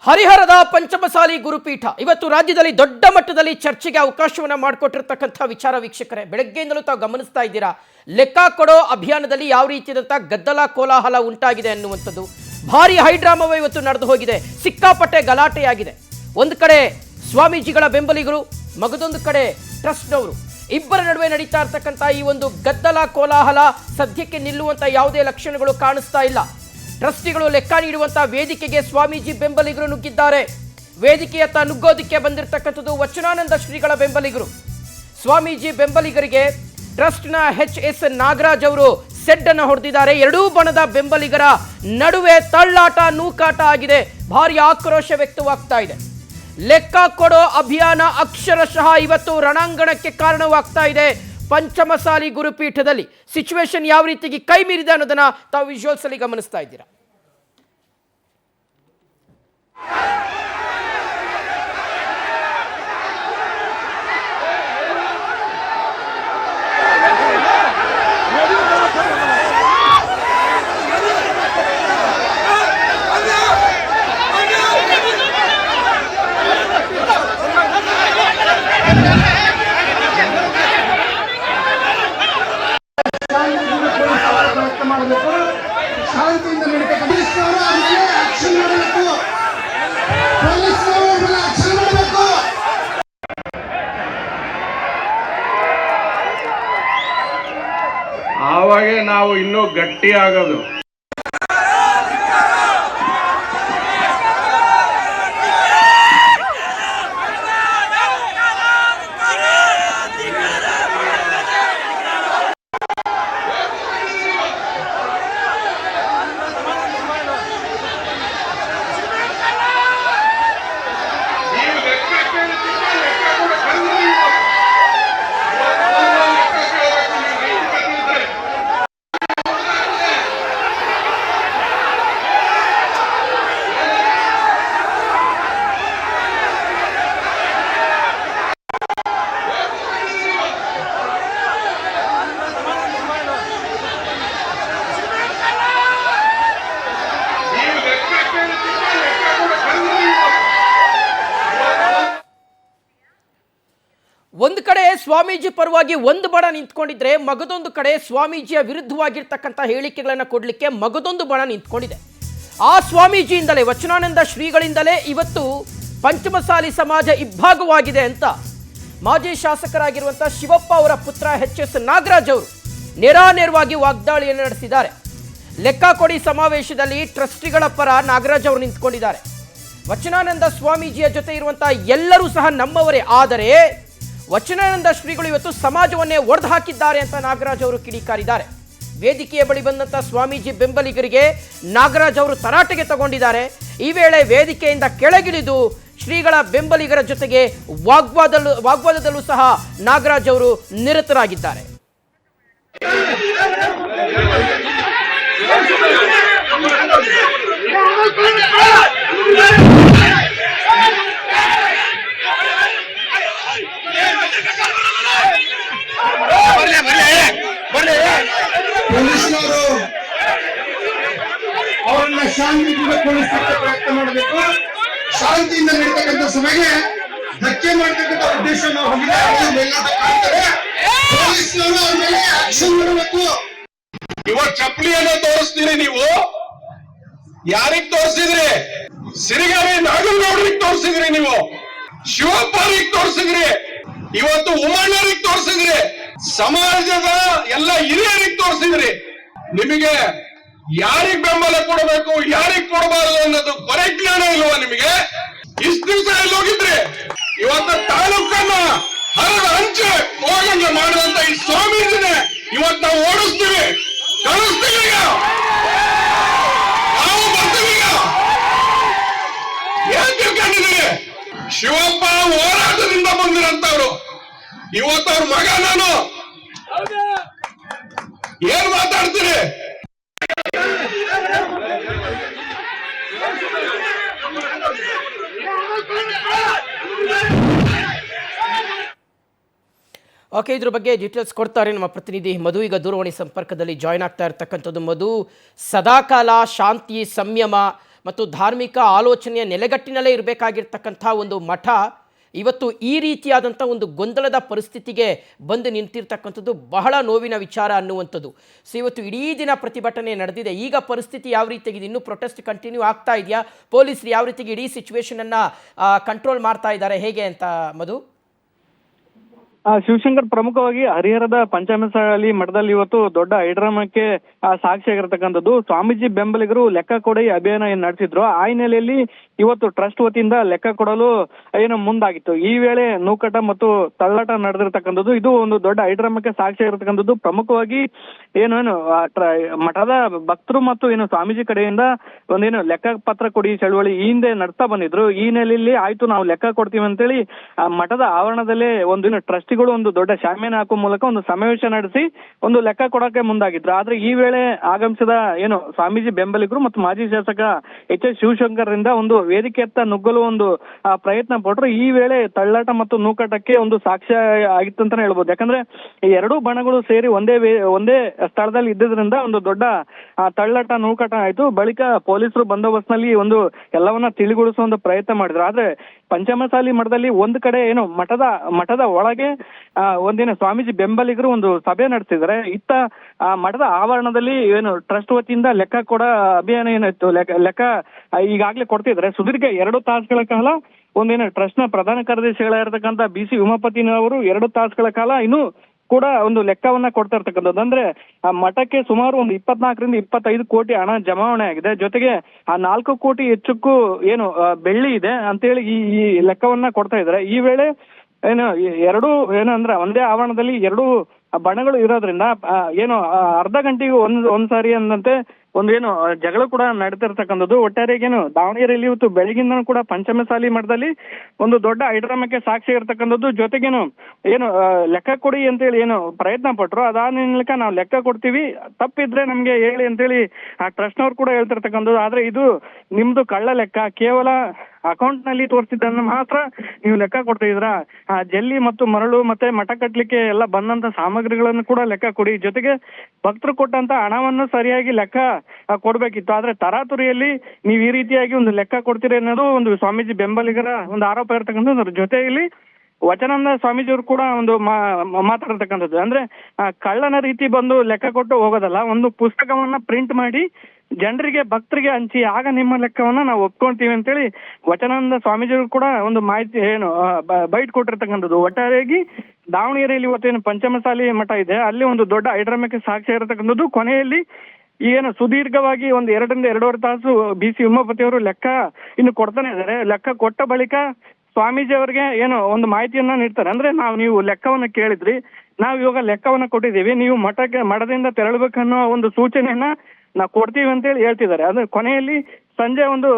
ಹರಿಹರದ ಪಂಚಮಸಾಲಿ ಗುರುಪೀಠ ಇವತ್ತು ರಾಜ್ಯದಲ್ಲಿ ದೊಡ್ಡ ಮಟ್ಟದಲ್ಲಿ ಚರ್ಚೆಗೆ ಅವಕಾಶವನ್ನು ಮಾಡಿಕೊಟ್ಟಿರತಕ್ಕಂಥ ವಿಚಾರ ವೀಕ್ಷಕರೇ, ಬೆಳಗ್ಗೆಯಿಂದಲೂ ತಾವು ಗಮನಿಸ್ತಾ ಇದ್ದೀರಾ. ಲೆಕ್ಕ ಕೊಡೋ ಅಭಿಯಾನದಲ್ಲಿ ಯಾವ ರೀತಿಯಾದಂಥ ಗದ್ದಲ ಕೋಲಾಹಲ ಉಂಟಾಗಿದೆ ಅನ್ನುವಂಥದ್ದು ಭಾರಿ ಹೈಡ್ರಾಮವೇ ಇವತ್ತು ನಡೆದು ಹೋಗಿದೆ. ಸಿಕ್ಕಾಪಟ್ಟೆ ಗಲಾಟೆಯಾಗಿದೆ. ಒಂದು ಕಡೆ ಸ್ವಾಮೀಜಿಗಳ ಬೆಂಬಲಿಗರು, ಮಗದೊಂದು ಕಡೆ ಟ್ರಸ್ಟ್ನವರು, ಇಬ್ಬರ ನಡುವೆ ನಡೀತಾ ಇರ್ತಕ್ಕಂಥ ಈ ಒಂದು ಗದ್ದಲ ಕೋಲಾಹಲ ಸದ್ಯಕ್ಕೆ ನಿಲ್ಲುವಂಥ ಯಾವುದೇ ಲಕ್ಷಣಗಳು ಕಾಣಿಸ್ತಾ ಇಲ್ಲ. ಟ್ರಸ್ಟಿಗಳು ಲೆಕ್ಕ ನೀಡುವಂಥ ವೇದಿಕೆಗೆ ಸ್ವಾಮೀಜಿ ಬೆಂಬಲಿಗರು ನುಗ್ಗಿದ್ದಾರೆ. ವೇದಿಕೆಯತ್ತ ನುಗ್ಗೋದಕ್ಕೆ ಬಂದಿರತಕ್ಕಂಥದ್ದು ವಚನಾನಂದ ಶ್ರೀಗಳ ಬೆಂಬಲಿಗರು. ಸ್ವಾಮೀಜಿ ಬೆಂಬಲಿಗರಿಗೆ ಟ್ರಸ್ಟ್ನ ಎಚ್.ಎಸ್. ನಾಗರಾಜ್ ಅವರು ಸೆಡ್ ಅನ್ನು ಹೊಡೆದಿದ್ದಾರೆ. ಎರಡೂ ಬಣದ ಬೆಂಬಲಿಗರ ನಡುವೆ ತಳ್ಳಾಟ ನೂಕಾಟ ಆಗಿದೆ. ಭಾರಿ ಆಕ್ರೋಶ ವ್ಯಕ್ತವಾಗ್ತಾ ಇದೆ. ಲೆಕ್ಕ ಕೊಡೋ ಅಭಿಯಾನ ಅಕ್ಷರಶಃ ಇವತ್ತು ರಣಾಂಗಣಕ್ಕೆ ಕಾರಣವಾಗ್ತಾ ಇದೆ. ಪಂಚಮಸಾಲಿ ಗುರುಪೀಠದಲ್ಲಿ ಸಿಚುವೇಶನ್ ಯಾವ ರೀತಿಗೆ ಕೈ ಮೀರಿದೆ ಅನ್ನೋದನ್ನ ತಾವು ವಿಜುವಲ್ಸ್ ಅಲ್ಲಿ ಗಮನಿಸ್ತಾ ಇದ್ದೀರಾ. ಆವಾಗೆ ನಾವು ಇನ್ನೂ ಗಟ್ಟಿ ಆಗೋದು. ಒಂದು ಕಡೆ ಸ್ವಾಮೀಜಿ ಪರವಾಗಿ ಒಂದು ಬಣ ನಿಂತ್ಕೊಂಡಿದ್ರೆ, ಮಗದೊಂದು ಕಡೆ ಸ್ವಾಮೀಜಿಯ ವಿರುದ್ಧವಾಗಿರ್ತಕ್ಕಂಥ ಹೇಳಿಕೆಗಳನ್ನು ಕೊಡಲಿಕ್ಕೆ ಮಗದೊಂದು ಬಣ ನಿಂತ್ಕೊಂಡಿದೆ. ಆ ಸ್ವಾಮೀಜಿಯಿಂದಲೇ, ವಚನಾನಂದ ಶ್ರೀಗಳಿಂದಲೇ ಇವತ್ತು ಪಂಚಮಸಾಲಿ ಸಮಾಜ ಇಬ್ಬಾಗವಾಗಿದೆ ಅಂತ ಮಾಜಿ ಶಾಸಕರಾಗಿರುವಂಥ ಶಿವಪ್ಪ ಅವರ ಪುತ್ರ ಎಚ್.ಎಸ್. ನಾಗರಾಜ್ ಅವರು ನೇರಾನೇರವಾಗಿ ವಾಗ್ದಾಳಿಯನ್ನು ನಡೆಸಿದ್ದಾರೆ. ಲೆಕ್ಕ ಕೊಡಿ ಸಮಾವೇಶದಲ್ಲಿ ಟ್ರಸ್ಟಿಗಳ ಪರ ನಾಗರಾಜ್ ಅವರು ನಿಂತ್ಕೊಂಡಿದ್ದಾರೆ. ವಚನಾನಂದ ಸ್ವಾಮೀಜಿಯ ಜೊತೆ ಇರುವಂಥ ಎಲ್ಲರೂ ಸಹ ನಮ್ಮವರೇ, ಆದರೆ ವಚನಾನಂದ ಶ್ರೀಗಳು ಇವತ್ತು ಸಮಾಜವನ್ನೇ ಒಡೆದು ಹಾಕಿದ್ದಾರೆ ಅಂತ ನಾಗರಾಜ್ ಅವರು ಕಿಡಿಕಾರಿದ್ದಾರೆ. ವೇದಿಕೆಯ ಬಳಿ ಬಂದಂಥ ಸ್ವಾಮೀಜಿ ಬೆಂಬಲಿಗರಿಗೆ ನಾಗರಾಜ್ ಅವರು ತರಾಟೆಗೆ ತಗೊಂಡಿದ್ದಾರೆ. ಈ ವೇಳೆ ವೇದಿಕೆಯಿಂದ ಕೆಳಗಿಳಿದು ಶ್ರೀಗಳ ಬೆಂಬಲಿಗರ ಜೊತೆಗೆ ವಾಗ್ವಾದದಲ್ಲೂ ಸಹ ನಾಗರಾಜ್ ಅವರು ನಿರತರಾಗಿದ್ದಾರೆ. ಪೊಲೀಸ್ನವರು ಅವರನ್ನ ಶಾಂತಿಗೊಳಿಸಲಿಕ್ಕೆ ಪ್ರಯತ್ನ ಮಾಡಬೇಕು. ಶಾಂತಿಯಿಂದ ನಡೀತಕ್ಕಂಥ ಸಭೆಗೆ ಧಕ್ಕೆ ಮಾಡತಕ್ಕಂಥ ಉದ್ದೇಶವನ್ನು ಹೊಂದಿದ್ದಾರೆ. ಪೊಲೀಸ್ನವರು ಅವ್ರ ಮೇಲೆ ಆಕ್ಷನ್ ಮಾಡಬೇಕು. ಇವತ್ತು ಚಪ್ಪಲಿಯನ್ನು ತೋರಿಸ್ತೀರಿ ನೀವು. ಯಾರಿಗ್ ತೋರಿಸಿದ್ರಿ? ಸಿರಿಗಾರಿ ನಾಗನಗೌಡರಿಗೆ ತೋರಿಸಿದ್ರಿ, ನೀವು ಶಿವಪ್ಪರಿಗೆ ತೋರಿಸಿದ್ರಿ, ಇವತ್ತು ಉಮಣ್ಣರಿಗೆ ತೋರಿಸಿದ್ರಿ, ಸಮಾಜದ ಎಲ್ಲ ಹಿರಿಯರಿಗೆ ತೋರಿಸಿದ್ರಿ. ನಿಮಗೆ ಯಾರಿಗ್ ಬೆಂಬಲ ಕೊಡಬೇಕು, ಯಾರಿಗ್ ಕೊಡಬಾರದು ಅನ್ನೋದು ಪರಿಜ್ಞಾನ ಇಲ್ವಾ ನಿಮಗೆ? ಇಷ್ಟು ದಿವಸ ಎಲ್ಲಿ ಹೋಗಿದ್ರಿ? ಇವತ್ತು ತಾಲೂಕನ್ನ ಹರದ ಹಂಚೆ ಹೋಗಂಗೆ ಮಾಡುವಂತ ಈ ಸ್ವಾಮೀಜಿನೇ ಇವತ್ತು ನಾವು ಓಡಿಸ್ತೀವಿ, ಕಳಿಸ್ತೀವಿ. ಈಗ ನಾವು ಬರ್ತೀವಿ. ಈಗ ಏನ್ ತಿಳ್ಕೊಂಡಿದ್ದೀರಿ? ಶಿವಪ್ಪ ಹೋರಾಟದಿಂದ ಬಂದಿರಂತವ್ರು. ಇವತ್ತು ಅವ್ರ ಮಗ ನಾನು. ಏನ್ ಮಾತಾಡ್ತೀರಿ? ಓಕೆ, ಇದ್ರ ಬಗ್ಗೆ ಡೀಟೇಲ್ಸ್ ಕೊಡ್ತಾರೆ ನಮ್ಮ ಪ್ರತಿನಿಧಿ ಮಧು. ಈಗ ದೂರವಾಣಿ ಸಂಪರ್ಕದಲ್ಲಿ ಜಾಯ್ನ್ ಆಗ್ತಾ ಇರ್ತಕ್ಕಂಥದ್ದು. ಮಧು, ಸದಾಕಾಲ ಶಾಂತಿ, ಸಂಯಮ ಮತ್ತು ಧಾರ್ಮಿಕ ಆಲೋಚನೆಯ ನೆಲೆಗಟ್ಟಿನಲ್ಲೇ ಇರಬೇಕಾಗಿರ್ತಕ್ಕಂಥ ಒಂದು ಮಠ ಇವತ್ತು ಈ ರೀತಿಯಾದಂಥ ಒಂದು ಗೊಂದಲದ ಪರಿಸ್ಥಿತಿಗೆ ಬಂದು ನಿಂತಿರ್ತಕ್ಕಂಥದ್ದು ಬಹಳ ನೋವಿನ ವಿಚಾರ ಅನ್ನುವಂಥದ್ದು. ಸೊ ಇವತ್ತು ಇಡೀ ದಿನ ಪ್ರತಿಭಟನೆ ನಡೆದಿದೆ. ಈಗ ಪರಿಸ್ಥಿತಿ ಯಾವ ರೀತಿಯಾಗಿದೆ? ಇನ್ನೂ ಪ್ರೊಟೆಸ್ಟ್ ಕಂಟಿನ್ಯೂ ಆಗ್ತಾ ಇದೆಯಾ? ಪೊಲೀಸರು ಯಾವ ರೀತಿಗೆ ಇಡೀ ಸಿಚುವೇಶನನ್ನು ಕಂಟ್ರೋಲ್ ಮಾಡ್ತಾ ಇದ್ದಾರೆ, ಹೇಗೆ ಅಂತ ಮಧು? ಶಿವಶಂಕರ್, ಪ್ರಮುಖವಾಗಿ ಹರಿಹರದ ಪಂಚಮಸಾಲಿ ಮಠದಲ್ಲಿ ಇವತ್ತು ದೊಡ್ಡ ಹೈಡ್ರಾಮಕ್ಕೆ ಸಾಕ್ಷಿಯಾಗಿರ್ತಕ್ಕಂಥದ್ದು. ಸ್ವಾಮೀಜಿ ಬೆಂಬಲಿಗರು ಲೆಕ್ಕ ಕೊಡಿ ಅಭಿಯಾನ ಏನ್ ನಡೆಸಿದ್ರು, ಆ ಹಿನ್ನೆಲೆಯಲ್ಲಿ ಇವತ್ತು ಟ್ರಸ್ಟ್ ವತಿಯಿಂದ ಲೆಕ್ಕ ಕೊಡಲು ಏನು ಮುಂದಾಗಿತ್ತು. ಈ ವೇಳೆ ನೂಕಟ ಮತ್ತು ತಳ್ಳಾಟ ನಡೆದಿರ್ತಕ್ಕಂಥದ್ದು, ಇದು ಒಂದು ದೊಡ್ಡ ಹೈಡ್ರಾಮಕ್ಕೆ ಸಾಕ್ಷಿಯಾಗಿರ್ತಕ್ಕಂಥದ್ದು. ಪ್ರಮುಖವಾಗಿ ಏನು ಮಠದ ಭಕ್ತರು ಮತ್ತು ಏನು ಸ್ವಾಮೀಜಿ ಕಡೆಯಿಂದ ಒಂದೇನು ಲೆಕ್ಕ ಪತ್ರ ಕೊಡಿ ಚಳವಳಿ ಈ ಹಿಂದೆ ನಡೆಸ್ತಾ ಬಂದಿದ್ರು. ಈ ಹಿನ್ನೆಲೆಯಲ್ಲಿ ಆಯ್ತು ನಾವು ಲೆಕ್ಕ ಕೊಡ್ತೀವಿ ಅಂತೇಳಿ ಮಠದ ಆವರಣದಲ್ಲೇ ಒಂದಿನ ಟ್ರಸ್ಟಿಗಳು ಒಂದು ದೊಡ್ಡ ಶಾಮಿಯಾನ ಹಾಕುವ ಮೂಲಕ ಒಂದು ಸಮಾವೇಶ ನಡೆಸಿ ಒಂದು ಲೆಕ್ಕ ಕೊಡಕ್ಕೆ ಮುಂದಾಗಿದ್ರು. ಆದ್ರೆ ಈ ವೇಳೆ ಆಗಮಿಸಿದ ಏನು ಸ್ವಾಮೀಜಿ ಬೆಂಬಲಿಗರು ಮತ್ತು ಮಾಜಿ ಶಾಸಕ ಎಚ್ ಶಿವಶಂಕರ್ ರಿಂದ ಒಂದು ವೇದಿಕೆಯತ್ತ ನುಗ್ಗಲು ಒಂದು ಪ್ರಯತ್ನ ಪಟ್ಟರು. ಈ ವೇಳೆ ತಳ್ಳಾಟ ಮತ್ತು ನೂಕಾಟಕ್ಕೆ ಒಂದು ಸಾಕ್ಷ್ಯ ಆಗಿತ್ತು ಅಂತಾನೆ ಹೇಳ್ಬೋದು. ಯಾಕಂದ್ರೆ ಈ ಎರಡೂ ಬಣಗಳು ಸೇರಿ ಒಂದೇ ಸ್ಥಳದಲ್ಲಿ ಇದ್ದಿದ್ರಿಂದ ಒಂದು ದೊಡ್ಡ ತಳ್ಳಾಟ ನೂಕಾಟ ಆಯ್ತು. ಬಳಿಕ ಪೊಲೀಸರು ಬಂದೋಬಸ್ತ್ ನಲ್ಲಿ ಒಂದು ಎಲ್ಲವನ್ನ ತಿಳಿಗೊಳಿಸುವ ಒಂದು ಪ್ರಯತ್ನ ಮಾಡಿದ್ರು. ಆದ್ರೆ ಪಂಚಮಸಾಲಿ ಮಠದಲ್ಲಿ ಒಂದು ಕಡೆ ಏನು ಮಠದ ಒಳಗೆ ಒಂದಿನ ಸ್ವಾಮೀಜಿ ಬೆಂಬಲಿಗರು ಒಂದು ಸಭೆ ನಡೆಸಿದ್ದಾರೆ. ಇತ್ತ ಮಠದ ಆವರಣದಲ್ಲಿ ಏನು ಟ್ರಸ್ಟ್ ವತಿಯಿಂದ ಲೆಕ್ಕ ಕೊಡ ಅಭಿಯಾನ ಏನಾಯ್ತು, ಲೆಕ್ಕ ಈಗಾಗ್ಲೇ ಕೊಡ್ತಿದ್ರೆ ಸುದೀರ್ಘ 2 ತಾಸುಗಳ ಕಾಲ ಒಂದೇನು ಟ್ರಸ್ಟ್ ನ ಪ್ರಧಾನ ಕಾರ್ಯದರ್ಶಿಗಳಾಗಿರ್ತಕ್ಕಂಥ BC ಉಮಾಪತಿನವರು 2 ತಾಸುಗಳ ಕಾಲ ಇನ್ನೂ ಕೂಡ ಒಂದು ಲೆಕ್ಕವನ್ನ ಕೊಡ್ತಾ ಇರ್ತಕ್ಕಂಥದ್ದು. ಅಂದ್ರೆ ಆ ಮಠಕ್ಕೆ ಸುಮಾರು ಒಂದು 24 ರಿಂದ 25 ಕೋಟಿ ಹಣ ಜಮಾವಣೆ ಆಗಿದೆ. ಜೊತೆಗೆ ಆ 4 ಕೋಟಿ ಹೆಚ್ಚಕ್ಕೂ ಏನು ಬೆಳ್ಳಿ ಇದೆ ಅಂತೇಳಿ ಈ ಲೆಕ್ಕವನ್ನ ಕೊಡ್ತಾ ಇದ್ದಾರೆ. ಈ ವೇಳೆ ಏನು ಏನಂದ್ರೆ ಒಂದೇ ಆವರಣದಲ್ಲಿ 2 ಬಣಗಳು ಇರೋದ್ರಿಂದ ಏನು ಅರ್ಧ ಗಂಟೆಗೆ ಒಂದ್ಸಾರಿ ಅಂದಂತೆ ಒಂದೇನು ಜಗಳ ಕೂಡ ನಡೀತಿರ್ತಕ್ಕಂಥದ್ದು. ಒಟ್ಟಾರೆಗೇನು ದಾವಣಗೆರೆಯಲ್ಲಿ ಇವತ್ತು ಬೆಳಗಿಂದ ಕೂಡ ಪಂಚಮಸಾಲಿ ಮಠದಲ್ಲಿ ಒಂದು ದೊಡ್ಡ ಹೈಡ್ರಾಮಕ್ಕೆ ಸಾಕ್ಷಿ ಇರ್ತಕ್ಕಂಥದ್ದು. ಜೊತೆಗೇನು ಏನು ಲೆಕ್ಕ ಕೊಡಿ ಅಂತೇಳಿ ಏನು ಪ್ರಯತ್ನ ಪಟ್ರು, ಅದಾದ ಮೂಲಕ ನಾವು ಲೆಕ್ಕ ಕೊಡ್ತೀವಿ, ತಪ್ಪಿದ್ರೆ ನಮ್ಗೆ ಹೇಳಿ ಅಂತೇಳಿ ಆ ಟ್ರಸ್ಟ್ನವ್ರು ಕೂಡ ಹೇಳ್ತಿರ್ತಕ್ಕಂಥದ್ದು. ಆದ್ರೆ ಇದು ನಿಮ್ದು ಕಳ್ಳ ಲೆಕ್ಕ, ಕೇವಲ ಅಕೌಂಟ್ ನಲ್ಲಿ ತೋರಿಸಿದ್ದನ್ನು ಮಾತ್ರ ನೀವು ಲೆಕ್ಕ ಕೊಡ್ತಿದ್ರ, ಜಲ್ಲಿ ಮತ್ತು ಮರಳು ಮತ್ತೆ ಮಠ ಕಟ್ಲಿಕ್ಕೆ ಎಲ್ಲ ಬಂದಂತ ಸಾಮಗ್ರಿಗಳನ್ನು ಕೂಡ ಲೆಕ್ಕ ಕೊಡಿ, ಜೊತೆಗೆ ಭಕ್ತರು ಕೊಟ್ಟಂತ ಹಣವನ್ನು ಸರಿಯಾಗಿ ಲೆಕ್ಕ ಕೊಡ್ಬೇಕಿತ್ತು. ಆದ್ರೆ ತರಾತುರಿಯಲ್ಲಿ ನೀವು ಈ ರೀತಿಯಾಗಿ ಒಂದು ಲೆಕ್ಕ ಕೊಡ್ತೀರಿ ಅನ್ನೋದು ಒಂದು ಸ್ವಾಮೀಜಿ ಬೆಂಬಲಿಗರ ಒಂದು ಆರೋಪ ಇರ್ತಕ್ಕಂಥದ್ದು. ಜೊತೆಯಲ್ಲಿ ವಚನಾನಂದ ಸ್ವಾಮೀಜಿಯವರು ಕೂಡ ಒಂದು ಮಾತಾಡಿರ್ತಕ್ಕಂಥದ್ದು. ಅಂದ್ರೆ ಕಳ್ಳನ ರೀತಿ ಬಂದು ಲೆಕ್ಕ ಕೊಟ್ಟು ಹೋಗೋದಲ್ಲ, ಒಂದು ಪುಸ್ತಕವನ್ನ ಪ್ರಿಂಟ್ ಮಾಡಿ ಜನರಿಗೆ ಭಕ್ತರಿಗೆ ಹಂಚಿ ಆಗ ನಿಮ್ಮ ಲೆಕ್ಕವನ್ನ ನಾವು ಒಪ್ಕೊಂತೀವಿ ಅಂತೇಳಿ ವಚನಾನಂದ ಸ್ವಾಮೀಜಿಯವರು ಕೂಡ ಒಂದು ಮಾಹಿತಿ ಏನು ಬೈಟ್ ಕೊಟ್ಟಿರ್ತಕ್ಕಂಥದ್ದು. ಒಟ್ಟಾರೆಯಾಗಿ ದಾವಣಗೆರೆಯಲ್ಲಿ ಇವತ್ತೇನು ಪಂಚಮಸಾಲಿ ಮಠ ಇದೆ ಅಲ್ಲಿ ಒಂದು ದೊಡ್ಡ ಹೈಡ್ರಾಮಕ್ಕೆ ಸಾಕ್ಷಿ ಇರತಕ್ಕಂಥದ್ದು. ಕೊನೆಯಲ್ಲಿ ಏನು ಸುದೀರ್ಘವಾಗಿ ಒಂದು 2 ರಿಂದ 2.5 ತಾಸು BC ಉಮಾಪತಿಯವರು ಲೆಕ್ಕ ಇನ್ನು ಕೊಡ್ತಾನೆ ಇದ್ದಾರೆ. ಲೆಕ್ಕ ಕೊಟ್ಟ ಬಳಿಕ ಸ್ವಾಮೀಜಿ ಅವರಿಗೆ ಏನು ಒಂದು ಮಾಹಿತಿಯನ್ನ ನೀಡ್ತಾರೆ. ಅಂದ್ರೆ ನೀವು ಲೆಕ್ಕವನ್ನ ಕೇಳಿದ್ರಿ, ನಾವು ಇವಾಗ ಲೆಕ್ಕವನ್ನ ಕೊಟ್ಟಿದ್ದೀವಿ, ನೀವು ಮಠದಿಂದ ತೆರಳಬೇಕನ್ನೋ ಒಂದು ಸೂಚನೆಯನ್ನ ನಾವು ಕೊಡ್ತೀವಿ ಅಂತೇಳಿ ಹೇಳ್ತಿದ್ದಾರೆ. ಅಂದ್ರೆ ಕೊನೆಯಲ್ಲಿ ಸಂಜೆ ಒಂದು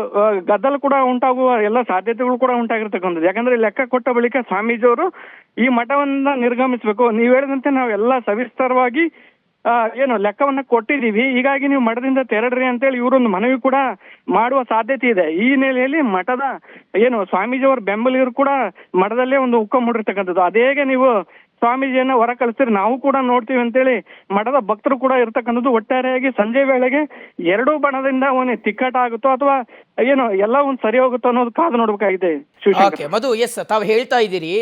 ಗದ್ದಲ ಕೂಡ ಉಂಟಾಗುವ ಎಲ್ಲ ಸಾಧ್ಯತೆಗಳು ಕೂಡ ಉಂಟಾಗಿರ್ತಕ್ಕಂಥದ್ದು. ಯಾಕಂದ್ರೆ ಲೆಕ್ಕ ಕೊಟ್ಟ ಬಳಿಕ ಸ್ವಾಮೀಜಿಯವರು ಈ ಮಠವನ್ನ ನಿರ್ಗಮಿಸಬೇಕು, ನೀವ್ ಹೇಳಿದಂತೆ ನಾವು ಎಲ್ಲ ಸವಿಸ್ತರವಾಗಿ ಏನು ಲೆಕ್ಕವನ್ನ ಕೊಟ್ಟಿದ್ದೀವಿ, ಹೀಗಾಗಿ ನೀವು ಮಠದಿಂದ ತೆರಳ್ರಿ ಅಂತೇಳಿ ಇವರೊಂದು ಮನವಿ ಕೂಡ ಮಾಡುವ ಸಾಧ್ಯತೆ ಇದೆ. ಈ ಹಿನ್ನೆಲೆಯಲ್ಲಿ ಮಠದ ಏನು ಸ್ವಾಮೀಜಿಯವರ ಬೆಂಬಲಿಗರು ಕೂಡ ಮಠದಲ್ಲೇ ಒಂದು ಉಕ್ಕ ಮೂಡಿರ್ತಕ್ಕಂಥದ್ದು. ಅದೇಗೆ ನೀವು ಸ್ವಾಮೀಜಿಯನ್ನ ಹೊರ ಕಳಿಸ್ತೀರಿ, ನಾವು ಕೂಡ ನೋಡ್ತೀವಿ ಅಂತೇಳಿ ಮಠದ ಭಕ್ತರು ಕೂಡ ಇರ್ತಕ್ಕಂಥದ್ದು. ಒಟ್ಟಾರೆಯಾಗಿ ಸಂಜೆ ವೇಳೆಗೆ 2 ಬಣದಿಂದ ಒಂದು ತಿಕ್ಕಾಟ ಆಗುತ್ತೋ ಅಥವಾ ಏನು ಎಲ್ಲ ಒಂದು ಸರಿ ಹೋಗುತ್ತೋ ಅನ್ನೋದು ಕಾದು ನೋಡ್ಬೇಕಾಗಿದೆ. ಮಧು, ಎಸ್, ತಾವು ಹೇಳ್ತಾ ಇದ್ದೀರಿ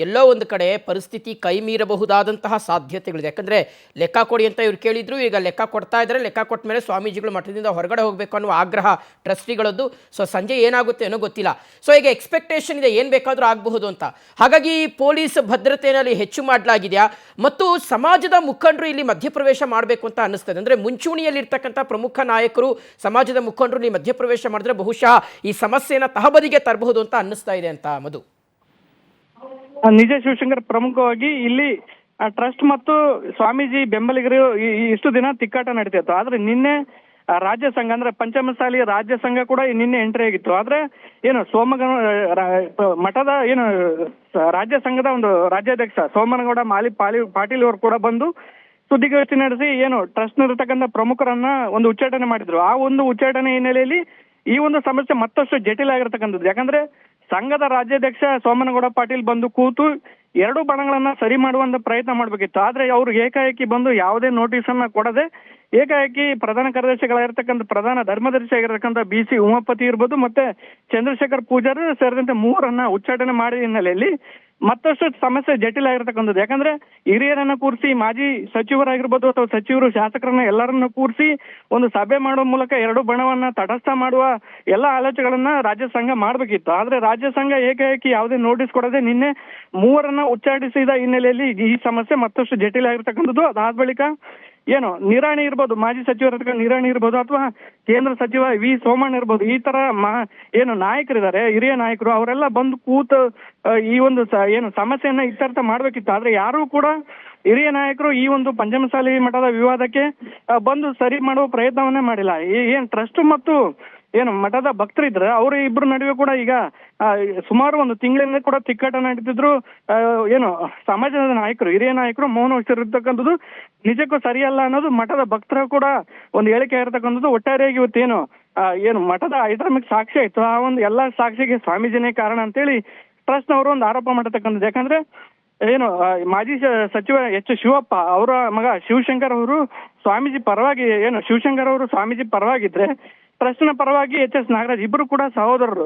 ಎಲ್ಲೋ ಒಂದು ಕಡೆ ಪರಿಸ್ಥಿತಿ ಕೈ ಮೀರಬಹುದಾದಂತಹ ಸಾಧ್ಯತೆಗಳಿದೆ. ಯಾಕಂದ್ರೆ ಲೆಕ್ಕ ಕೊಡಿ ಅಂತ ಇವ್ರು ಕೇಳಿದ್ರು, ಈಗ ಲೆಕ್ಕ ಕೊಡ್ತಾ ಇದ್ದಾರೆ. ಲೆಕ್ಕ ಕೊಟ್ಟ ಮೇಲೆ ಸ್ವಾಮೀಜಿಗಳು ಮಠದಿಂದ ಹೊರಗಡೆ ಹೋಗಬೇಕು ಅನ್ನೋ ಆಗ್ರಹ ಟ್ರಸ್ಟಿಗಳದ್ದು. ಸೊ ಸಂಜೆ ಏನಾಗುತ್ತೆ ಅನ್ನೋ ಗೊತ್ತಿಲ್ಲ. ಸೊ ಈಗ ಎಕ್ಸ್ಪೆಕ್ಟೇಷನ್ ಇದೆ, ಏನು ಬೇಕಾದರೂ ಆಗಬಹುದು ಅಂತ. ಹಾಗಾಗಿ ಪೊಲೀಸ್ ಭದ್ರತೆಯಲ್ಲಿ ಹೆಚ್ಚು ಮಾಡಲಾಗಿದೆಯಾ ಮತ್ತು ಸಮಾಜದ ಮುಖಂಡರು ಇಲ್ಲಿ ಮಧ್ಯಪ್ರವೇಶ ಮಾಡಬೇಕು ಅಂತ ಅನ್ನಿಸ್ತದೆ. ಅಂದರೆ ಮುಂಚೂಣಿಯಲ್ಲಿರ್ತಕ್ಕಂಥ ಪ್ರಮುಖ ನಾಯಕರು, ಸಮಾಜದ ಮುಖಂಡರು ಇಲ್ಲಿ ಮಧ್ಯಪ್ರವೇಶ ಮಾಡಿದ್ರೆ ಬಹುಶಃ ಈ ಸಮಸ್ಯೆಯನ್ನು ತಹಬದಿಗೆ ತರಬಹುದು ಅಂತ ಅನ್ನಿಸ್ತಾ ಇದೆ ಅಂತ ಮಧು. ನಿಜ ಶಿವಶಂಕರ್, ಪ್ರಮುಖವಾಗಿ ಇಲ್ಲಿ ಟ್ರಸ್ಟ್ ಮತ್ತು ಸ್ವಾಮೀಜಿ ಬೆಂಬಲಿಗರು ಇಷ್ಟು ದಿನ ತಿಕ್ಕಾಟ ನಡೀತಿತ್ತು. ಆದ್ರೆ ನಿನ್ನೆ ರಾಜ್ಯ ಸಂಘ ಅಂದ್ರೆ ಪಂಚಮಸಾಲಿ ರಾಜ್ಯ ಸಂಘ ಕೂಡ ನಿನ್ನೆ ಎಂಟ್ರಿ ಆಗಿತ್ತು. ಆದ್ರೆ ಏನು ಮಠದ ಏನು ರಾಜ್ಯ ಸಂಘದ ಒಂದು ರಾಜ್ಯಾಧ್ಯಕ್ಷ ಸೋಮನಗೌಡ ಪಾಟೀಲ್ ಅವರು ಕೂಡ ಬಂದು ಸುದ್ದಿಗೋಷ್ಠಿ ನಡೆಸಿ ಏನು ಟ್ರಸ್ಟ್ ಇರತಕ್ಕಂಥ ಪ್ರಮುಖರನ್ನ ಒಂದು ಉಚ್ಚಾಟನೆ ಮಾಡಿದ್ರು. ಆ ಒಂದು ಉಚ್ಚಾಟನೆ ಹಿನ್ನೆಲೆಯಲ್ಲಿ ಈ ಒಂದು ಸಮಸ್ಯೆ ಮತ್ತಷ್ಟು ಜಟಿಲ ಆಗಿರ್ತಕ್ಕಂಥದ್ದು. ಯಾಕಂದ್ರೆ ಸಂಘದ ರಾಜ್ಯಾಧ್ಯಕ್ಷ ಸೋಮನಗೌಡ ಪಾಟೀಲ್ ಬಂದು ಕೂತು 2 ಬಣಗಳನ್ನ ಸರಿ ಮಾಡುವಂತ ಪ್ರಯತ್ನ ಮಾಡ್ಬೇಕಿತ್ತು. ಆದ್ರೆ ಅವ್ರು ಏಕಾಏಕಿ ಬಂದು ಯಾವುದೇ ನೋಟಿಸ್ ಅನ್ನ ಕೊಡದೆ ಏಕಾಏಕಿ ಪ್ರಧಾನ ಕಾರ್ಯದರ್ಶಿಗಳಾಗಿರ್ತಕ್ಕಂಥ ಪ್ರಧಾನ ಧರ್ಮದರ್ಶಿ ಆಗಿರ್ತಕ್ಕಂಥ BC ಉಮಾಪತಿ ಇರ್ಬೋದು ಮತ್ತೆ ಚಂದ್ರಶೇಖರ್ ಪೂಜಾರಿ ಸೇರಿದಂತೆ 3ರನ್ನ ಉಚ್ಚಾಟನೆ ಮಾಡಿದ ಹಿನ್ನೆಲೆಯಲ್ಲಿ ಮತ್ತಷ್ಟು ಸಮಸ್ಯೆ ಜಟಿಲ ಆಗಿರ್ತಕ್ಕಂಥದ್ದು. ಯಾಕಂದ್ರೆ ಹಿರಿಯರನ್ನ ಕೂರಿಸಿ ಮಾಜಿ ಸಚಿವರಾಗಿರ್ಬೋದು ಅಥವಾ ಸಚಿವರು ಶಾಸಕರನ್ನ ಎಲ್ಲರನ್ನ ಕೂರಿಸಿ ಒಂದು ಸಭೆ ಮಾಡುವ ಮೂಲಕ ಎರಡು ಬಣವನ್ನ ತಟಸ್ಥ ಮಾಡುವ ಎಲ್ಲ ಆಲೋಚನೆಗಳನ್ನ ರಾಜ್ಯ ಸಂಘ ಮಾಡ್ಬೇಕಿತ್ತು. ಆದ್ರೆ ರಾಜ್ಯ ಸಂಘ ಏಕಾಏಕಿ ಯಾವುದೇ ನೋಟಿಸ್ ಕೊಡದೆ ನಿನ್ನೆ 3ರನ್ನ ಉಚ್ಚಾಟಿಸಿದ ಹಿನ್ನೆಲೆಯಲ್ಲಿ ಈ ಸಮಸ್ಯೆ ಮತ್ತಷ್ಟು ಜಟಿಲ ಆಗಿರ್ತಕ್ಕಂಥದ್ದು. ಅದಾದ ಬಳಿಕ ಏನು ನಿರಾಣಿ ಇರ್ಬೋದು, ಮಾಜಿ ಸಚಿವರ ನಿರಾಣಿ ಇರ್ಬೋದು ಅಥವಾ ಕೇಂದ್ರ ಸಚಿವ ವಿ ಸೋಮಣ್ಣ ಇರ್ಬೋದು, ಈ ತರ ಏನು ನಾಯಕರಿದ್ದಾರೆ, ಹಿರಿಯ ನಾಯಕರು, ಅವರೆಲ್ಲ ಬಂದು ಕೂತು ಈ ಒಂದು ಏನು ಸಮಸ್ಯೆಯನ್ನ ಇತ್ಯರ್ಥ ಮಾಡ್ಬೇಕಿತ್ತು. ಆದ್ರೆ ಯಾರು ಕೂಡ ಹಿರಿಯ ನಾಯಕರು ಈ ಒಂದು ಪಂಚಮಸಾಲಿ ಮಠದ ವಿವಾದಕ್ಕೆ ಬಂದು ಸರಿ ಮಾಡುವ ಪ್ರಯತ್ನವನ್ನೇ ಮಾಡಿಲ್ಲ. ಏನ್ ಟ್ರಸ್ಟ್ ಮತ್ತು ಏನು ಮಠದ ಭಕ್ತರಿದ್ರೆ ಅವರು ಇಬ್ರು ನಡುವೆ ಕೂಡ ಈಗ ಸುಮಾರು ಒಂದು ತಿಂಗಳಿಂದ ಕೂಡ ತಿಕ್ಕಾಟ ನಡೀತಿದ್ರು. ಏನು ಸಮಾಜದ ನಾಯಕರು, ಹಿರಿಯ ನಾಯಕರು ಮೌನ ವಹಿಸಿರ್ತಕ್ಕಂಥದ್ದು ನಿಜಕ್ಕೂ ಸರಿಯಲ್ಲ ಅನ್ನೋದು ಮಠದ ಭಕ್ತರ ಕೂಡ ಒಂದು ಹೇಳಿಕೆ ಆಗಿರ್ತಕ್ಕಂಥದ್ದು. ಒಟ್ಟಾರೆಯಾಗಿ ಇವತ್ತೇನು ಏನು ಮಠದ ಐಡ್ರಾಮಿಕ್ ಸಾಕ್ಷಿ ಆಯ್ತು, ಆ ಒಂದು ಎಲ್ಲಾ ಸಾಕ್ಷಿಗೆ ಸ್ವಾಮೀಜಿನೇ ಕಾರಣ ಅಂತೇಳಿ ಟ್ರಸ್ಟ್ ನವರು ಒಂದು ಆರೋಪ ಮಾಡತಕ್ಕಂಥದ್ದು. ಯಾಕಂದ್ರೆ ಏನು ಮಾಜಿ ಸಚಿವ ಎಚ್ ಶಿವಪ್ಪ ಅವರ ಮಗ ಶಿವಶಂಕರ್ ಅವರು ಸ್ವಾಮೀಜಿ ಪರವಾಗಿ, ಏನು ಶಿವಶಂಕರ್ ಅವರು ಸ್ವಾಮೀಜಿ ಪರವಾಗಿದ್ರೆ ಟ್ರಸ್ಟ್ನ ಪರವಾಗಿ HS ನಾಗರಾಜ್ ಇಬ್ರು ಕೂಡ ಸಹೋದರರು.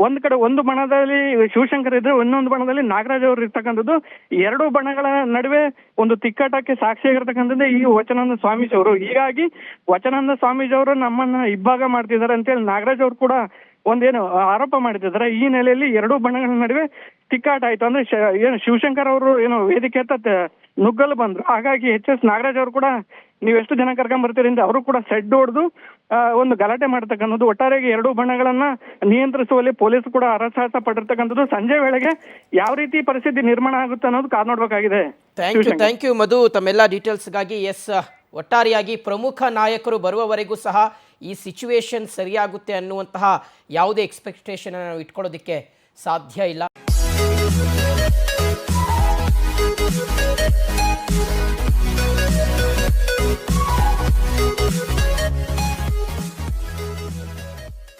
ಒಂದ್ ಕಡೆ ಒಂದು ಬಣದಲ್ಲಿ ಶಿವಶಂಕರ್ ಇದ್ರೆ ಇನ್ನೊಂದು ಬಣದಲ್ಲಿ ನಾಗರಾಜ್ ಅವರು ಇರ್ತಕ್ಕಂಥದ್ದು. ಎರಡು ಬಣಗಳ ನಡುವೆ ಒಂದು ತಿಕ್ಕಾಟಕ್ಕೆ ಸಾಕ್ಷಿಯಾಗಿರ್ತಕ್ಕಂಥದ್ದೇ ಈ ವಚನಾನಂದ ಸ್ವಾಮೀಜಿ ಅವರು. ಹೀಗಾಗಿ ವಚನಾನಂದ ಸ್ವಾಮೀಜಿ ಅವರು ನಮ್ಮನ್ನ ಇಬ್ಬಾಗ ಮಾಡ್ತಿದ್ದಾರೆ ಅಂತೇಳಿ ನಾಗರಾಜ್ ಅವರು ಕೂಡ ಒಂದೇನು ಆರೋಪ ಮಾಡ್ತಿದ್ದಾರೆ. ಈ ನೆಲೆಯಲ್ಲಿ ಎರಡೂ ಬಣಗಳ ನಡುವೆ ತಿಕ್ಕಾಟ ಆಯ್ತು. ಅಂದ್ರೆ ಏನು ಶಿವಶಂಕರ್ ಅವರು ಏನು ವೇದಿಕೆ ಹತ್ತ ನುಗ್ಗಲು ಬಂದ್ರು. ಹಾಗಾಗಿ HS ನಾಗರಾಜ್ ಅವರು ಕೂಡ ನೀವೆಷ್ಟು ಜನ ಕರ್ಕೊಂಡ್ ಬರ್ತೀರಿ ಅಂತ ಅವರು ಕೂಡ ಸೆಡ್ ಹೊಡೆದು ಒಂದು ಗಲಾಟೆ ಮಾಡ್ತಕ್ಕಂಥದ್ದು. ಒಟ್ಟಾರೆಯಾಗಿ ಎರಡೂ ಬಣಗಳನ್ನ ನಿಯಂತ್ರಿಸುವಲ್ಲಿ ಪೊಲೀಸ್ ಕೂಡ ಹರಸಾಹಸ ಪಟ್ಟಿರ್ತಕ್ಕಂಥದ್ದು. ಸಂಜೆ ವೇಳೆಗೆ ಯಾವ ರೀತಿ ಪರಿಸ್ಥಿತಿ ನಿರ್ಮಾಣ ಆಗುತ್ತೆ ಅನ್ನೋದು ಕಾದು ನೋಡ್ಬೇಕಾಗಿದೆ. ಥ್ಯಾಂಕ್ ಯು ಮಧು, ತಮ್ಮೆಲ್ಲ ಡೀಟೇಲ್ಸ್ಗಾಗಿ. ಒಟ್ಟಾರೆಯಾಗಿ ಪ್ರಮುಖ ನಾಯಕರು ಬರುವವರೆಗೂ ಸಹ ಈ ಸಿಚುವೇಶನ್ ಸರಿಯಾಗುತ್ತೆ ಅನ್ನುವಂತಹ ಯಾವುದೇ ಎಕ್ಸ್ಪೆಕ್ಟೇಷನ್ ನಾವು ಇಟ್ಕೊಳ್ಳೋದಕ್ಕೆ ಸಾಧ್ಯ ಇಲ್ಲ.